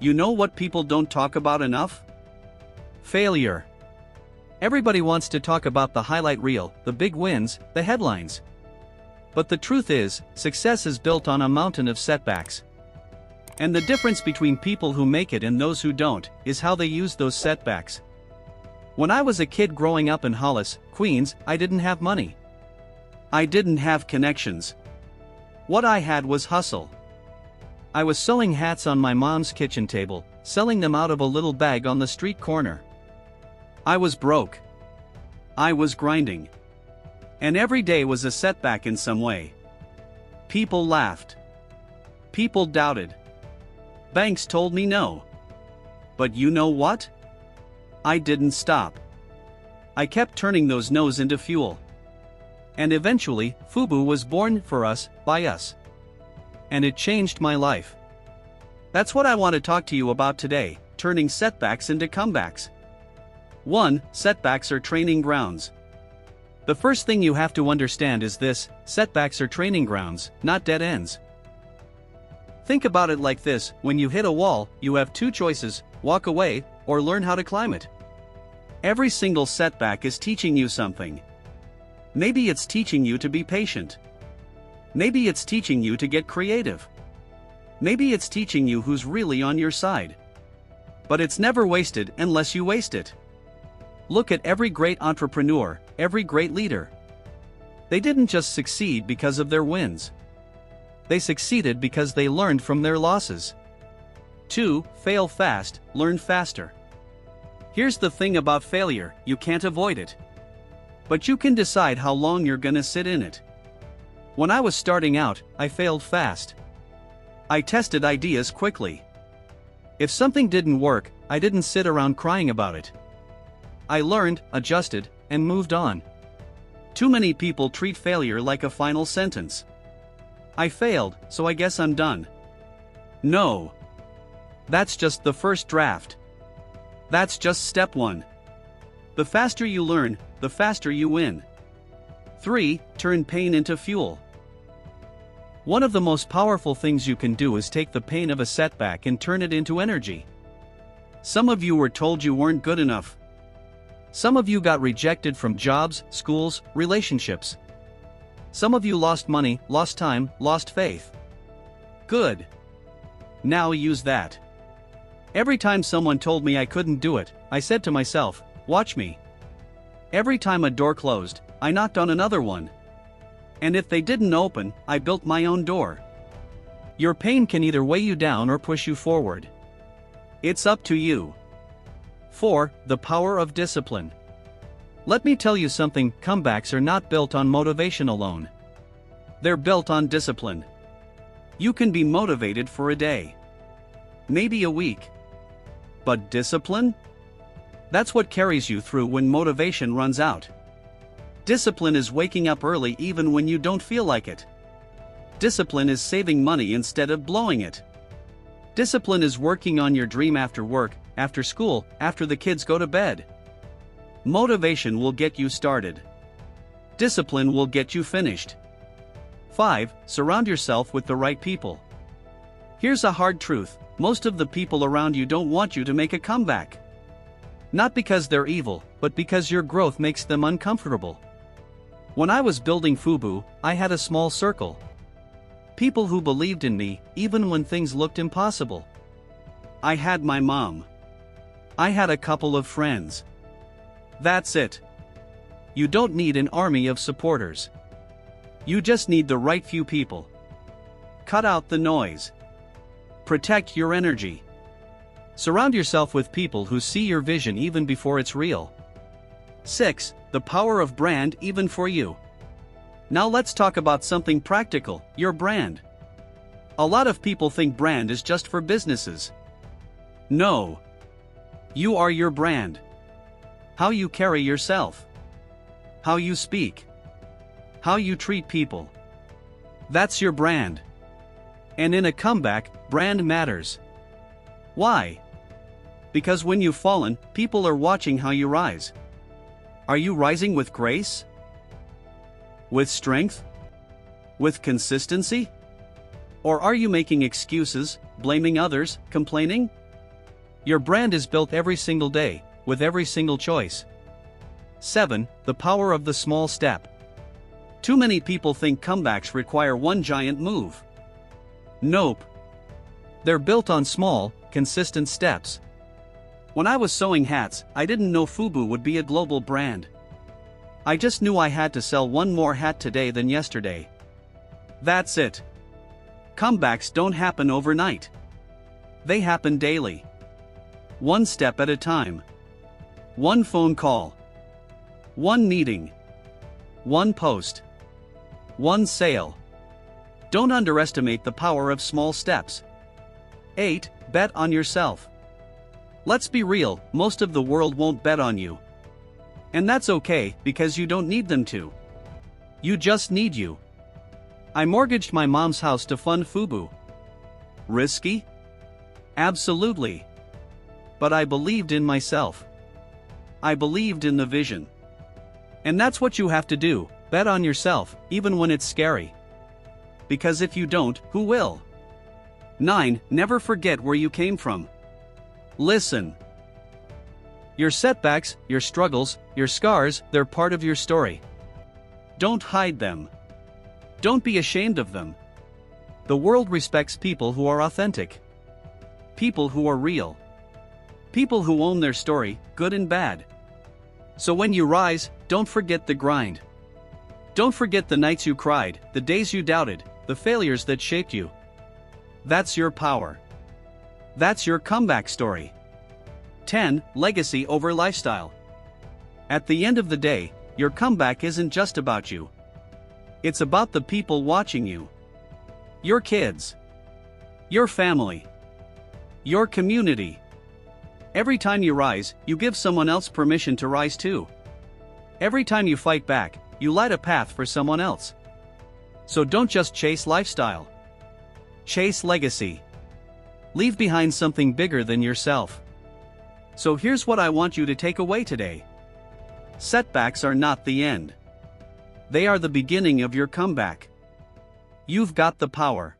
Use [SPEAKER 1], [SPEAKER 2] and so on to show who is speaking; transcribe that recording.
[SPEAKER 1] You know what people don't talk about enough? Failure. Everybody wants to talk about the highlight reel, the big wins, the headlines. But the truth is, success is built on a mountain of setbacks. And the difference between people who make it and those who don't, is how they use those setbacks. When I was a kid growing up in Hollis, Queens, I didn't have money. I didn't have connections. What I had was hustle. I was sewing hats on my mom's kitchen table, selling them out of a little bag on the street corner. I was broke. I was grinding. And every day was a setback in some way. People laughed. People doubted. Banks told me no. But you know what? I didn't stop. I kept turning those no's into fuel. And eventually, FUBU was born for us, by us. And it changed my life. That's what I want to talk to you about today, turning setbacks into comebacks. 1. Setbacks are training grounds. The first thing you have to understand is this: setbacks are training grounds, not dead ends. Think about it like this: when you hit a wall, you have two choices: walk away, or learn how to climb it. Every single setback is teaching you something. Maybe it's teaching you to be patient. Maybe it's teaching you to get creative. Maybe it's teaching you who's really on your side. But it's never wasted unless you waste it. Look at every great entrepreneur, every great leader. They didn't just succeed because of their wins. They succeeded because they learned from their losses. 2. Fail fast, learn faster. Here's the thing about failure: you can't avoid it. But you can decide how long you're gonna sit in it. When I was starting out, I failed fast. I tested ideas quickly. If something didn't work, I didn't sit around crying about it. I learned, adjusted, and moved on. Too many people treat failure like a final sentence. I failed, so I guess I'm done. No. That's just the first draft. That's just step 1. The faster you learn, the faster you win. 3. Turn pain into fuel. One of the most powerful things you can do is take the pain of a setback and turn it into energy. Some of you were told you weren't good enough. Some of you got rejected from jobs, schools, relationships. Some of you lost money, lost time, lost faith. Good. Now use that. Every time someone told me I couldn't do it, I said to myself, watch me. Every time a door closed, I knocked on another one. And if they didn't open, I built my own door. Your pain can either weigh you down or push you forward. It's up to you. 4. The power of discipline. Let me tell you something: comebacks are not built on motivation alone. They're built on discipline. You can be motivated for a day, maybe a week. But discipline? That's what carries you through when motivation runs out. Discipline is waking up early even when you don't feel like it. Discipline is saving money instead of blowing it. Discipline is working on your dream after work, after school, after the kids go to bed. Motivation will get you started. Discipline will get you finished. 5. Surround yourself with the right people. Here's a hard truth: most of the people around you don't want you to make a comeback. Not because they're evil, but because your growth makes them uncomfortable. When I was building FUBU, I had a small circle. People who believed in me, even when things looked impossible. I had my mom. I had a couple of friends. That's it. You don't need an army of supporters. You just need the right few people. Cut out the noise. Protect your energy. Surround yourself with people who see your vision even before it's real. 6. The power of brand even for you. Now let's talk about something practical: your brand. A lot of people think brand is just for businesses. No. You are your brand. How you carry yourself. How you speak. How you treat people. That's your brand. And in a comeback, brand matters. Why? Because when you've fallen, people are watching how you rise. Are you rising with grace? With strength? With consistency? Or are you making excuses, blaming others, complaining? Your brand is built every single day, with every single choice. 7. The power of the small step. Too many people think comebacks require one giant move. Nope. They're built on small, consistent steps. When I was sewing hats, I didn't know FUBU would be a global brand. I just knew I had to sell one more hat today than yesterday. That's it. Comebacks don't happen overnight. They happen daily. One step at a time. One phone call. One meeting. One post. One sale. Don't underestimate the power of small steps. 8. Bet on yourself. Let's be real, most of the world won't bet on you. And that's okay, because you don't need them to. You just need you. I mortgaged my mom's house to fund FUBU. Risky? Absolutely. But I believed in myself. I believed in the vision. And that's what you have to do, bet on yourself, even when it's scary. Because if you don't, who will? 9. Never forget where you came from. Listen. Your setbacks, your struggles, your scars, they're part of your story. Don't hide them. Don't be ashamed of them. The world respects people who are authentic. People who are real. People who own their story, good and bad. So when you rise, don't forget the grind. Don't forget the nights you cried, the days you doubted, the failures that shaped you. That's your power. That's your comeback story. 10. Legacy over lifestyle. At the end of the day, your comeback isn't just about you. It's about the people watching you. Your kids. Your family. Your community. Every time you rise, you give someone else permission to rise too. Every time you fight back, you light a path for someone else. So don't just chase lifestyle. Chase legacy. Leave behind something bigger than yourself. So here's what I want you to take away today. Setbacks are not the end. They are the beginning of your comeback. You've got the power.